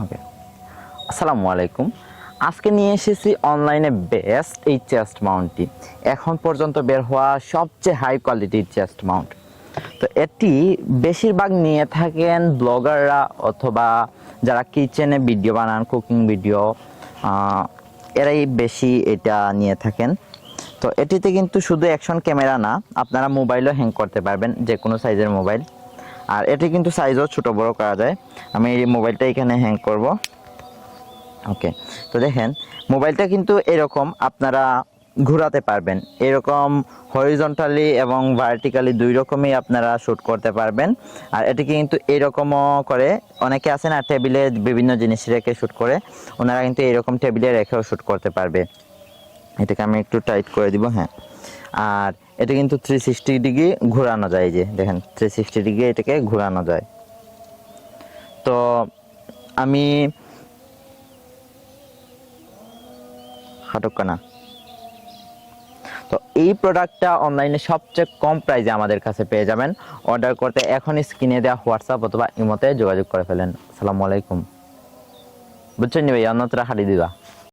ওকে, আসসালামু আলাইকুম। আজকে নিয়ে এসেছি অনলাইনে বেস্ট এই চেস্ট মাউন্টটি, এখন পর্যন্ত বের হওয়া সবচেয়ে হাই কোয়ালিটির চেস্ট মাউন্ট। তো এটি বেশিরভাগ নিয়ে থাকেন ব্লগাররা অথবা যারা কিচেনে ভিডিও বানান, কুকিং ভিডিও, এরাই বেশি এটা নিয়ে থাকেন। তো এটিতে কিন্তু শুধু অ্যাকশন ক্যামেরা না, আপনারা মোবাইলও হ্যাং করতে পারবেন, যে কোনো সাইজের মোবাইল। আর এটি কিন্তু সাইজও ছোট বড় করা যায়। আমি এই মোবাইলটা এখানে হ্যাং করব। ওকে, তো দেখেন মোবাইলটা কিন্তু এরকম আপনারা ঘোরাতে পারবেন, এরকম হরিজন্টালি এবং ভার্টিক্যালি দুই রকমই আপনারা শ্যুট করতে পারবেন। আর এটিকে কিন্তু এরকমও করে, অনেকে আছে না টেবিলে বিভিন্ন জিনিস রেখে শ্যুট করে, ওনারা কিন্তু এরকম টেবিলে রেখেও শ্যুট করতে পারবে। এটাকে আমি একটু টাইট করে দিব। হ্যাঁ, আর এটা কিন্তু 360 ডিগ্রি ঘোরানো যায়, যে দেখেন 360 ডিগ্রি এটাকে ঘোরানো যায়। তো আমি হাটকানা, তো এই প্রোডাক্টটা অনলাইনে সবচেয়ে কম প্রাইসে আমাদের কাছে পেয়ে যাবেন। অর্ডার করতে এখনই স্ক্রিনে দেওয়া হোয়াটসঅ্যাপ অথবা ইমোতে যোগাযোগ করে ফেলেন। আসসালামু আলাইকুম। বুঝছেন ভাই, অন্যত্র হারিয়ে দিবা।